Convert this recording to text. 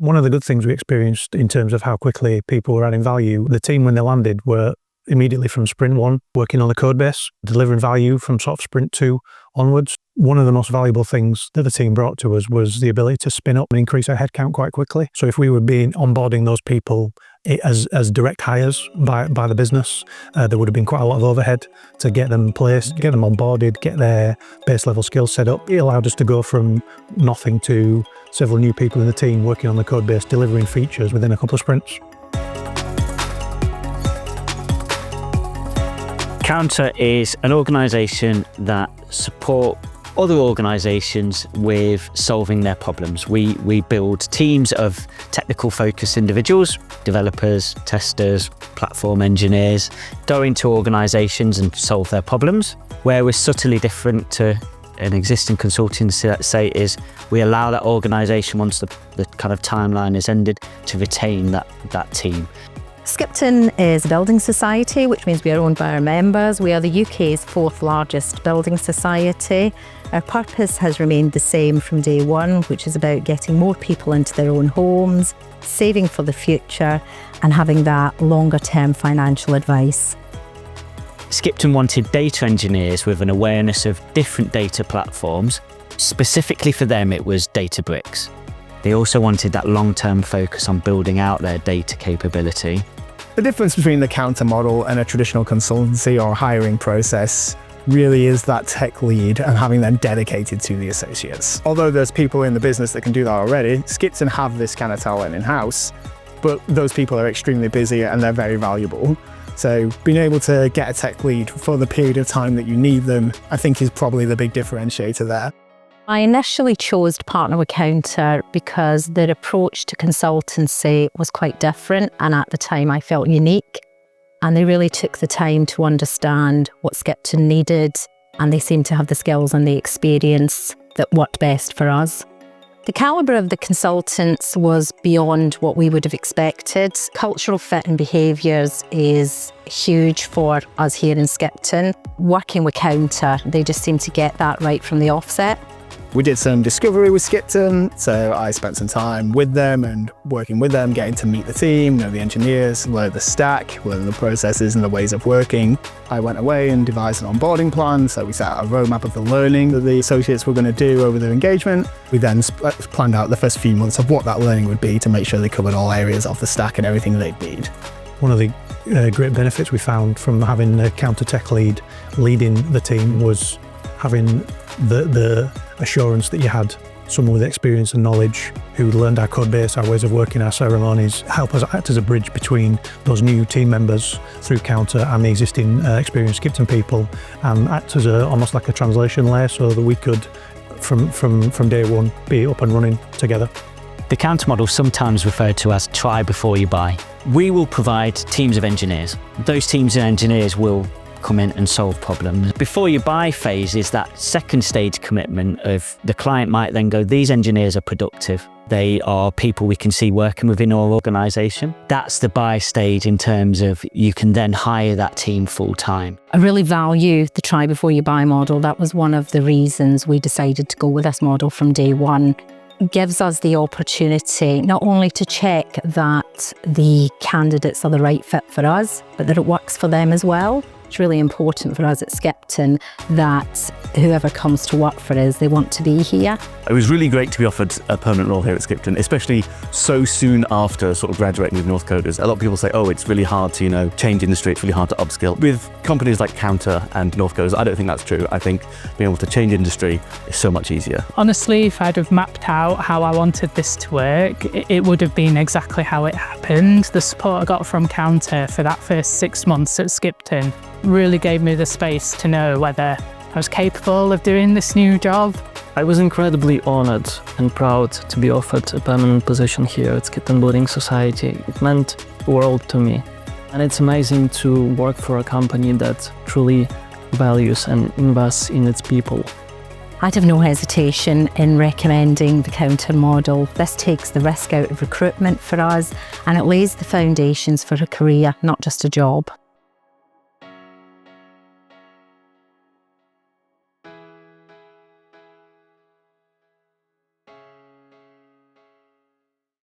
One of the good things we experienced in terms of how quickly people were adding value, the team when they landed were immediately from sprint 1, working on the code base, delivering value from sort of sprint 2 onwards. One of the most valuable things that the team brought to us was the ability to spin up and increase our headcount quite quickly. So if we were onboarding those people as direct hires by the business, there would have been quite a lot of overhead to get them placed, get them onboarded, get their base level skills set up. It allowed us to go from nothing to several new people in the team working on the code base, delivering features within a couple of sprints. Counter is an organisation that support other organisations with solving their problems. We build teams of technical focused individuals, developers, testers, platform engineers, go into organisations and solve their problems. Where we're subtly different to an existing consultancy, let's say, is we allow that organisation, once the kind of timeline is ended, to retain that team. Skipton is a building society, which means we are owned by our members. We are the UK's 4th largest building society. Our purpose has remained the same from day one, which is about getting more people into their own homes, saving for the future, and having that longer term financial advice. Skipton wanted data engineers with an awareness of different data platforms. Specifically for them, it was Databricks. They also wanted that long-term focus on building out their data capability. The difference between the Counter model and a traditional consultancy or hiring process really is that tech lead and having them dedicated to the associates. Although there's people in the business that can do that already, Skipton have this kind of talent in-house, but those people are extremely busy and they're very valuable. So being able to get a tech lead for the period of time that you need them, I think is probably the big differentiator there. I initially chose to partner with Counter because their approach to consultancy was quite different, and at the time I felt unique. And they really took the time to understand what Skipton needed, and they seemed to have the skills and the experience that worked best for us. The calibre of the consultants was beyond what we would have expected. Cultural fit and behaviours is huge for us here in Skipton. Working with Counter, they just seemed to get that right from the offset. We did some discovery with Skipton, so I spent some time with them and working with them, getting to meet the team, know the engineers, learn the stack, learn the processes and the ways of working. I went away and devised an onboarding plan, so we set out a roadmap of the learning that the associates were going to do over their engagement. We then planned out the first few months of what that learning would be to make sure they covered all areas of the stack and everything they'd need. One of the great benefits we found from having a Counter tech lead leading the team was having the assurance that you had someone with experience and knowledge who learned our code base, our ways of working, our ceremonies, help us act as a bridge between those new team members through Counter and the existing experienced Skipton people, and act as almost like a translation layer so that we could, from day one, be up and running together. The Counter model is sometimes referred to as try before you buy. We will provide teams of engineers. Those teams of engineers will come in and solve problems. Before you buy phase is that second stage commitment of the client might then go, these engineers are productive. They are people we can see working within our organisation. That's the buy stage in terms of you can then hire that team full time. I really value the try before you buy model. That was one of the reasons we decided to go with this model from day one. It gives us the opportunity not only to check that the candidates are the right fit for us, but that it works for them as well. It's really important for us at Skipton that whoever comes to work for us, they want to be here. It was really great to be offered a permanent role here at Skipton, especially so soon after sort of graduating with North Coders. A lot of people say, oh, it's really hard to, change industry, it's really hard to upskill. With companies like Counter and North Coders, I don't think that's true. I think being able to change industry is so much easier. Honestly, if I'd have mapped out how I wanted this to work, it would have been exactly how it happened. The support I got from Counter for that first 6 months at Skipton really gave me the space to know whether I was capable of doing this new job. I was incredibly honored and proud to be offered a permanent position here at Skipton Building Society. It meant the world to me. And it's amazing to work for a company that truly values and invests in its people. I'd have no hesitation in recommending the Counter model. This takes the risk out of recruitment for us, and it lays the foundations for a career, not just a job.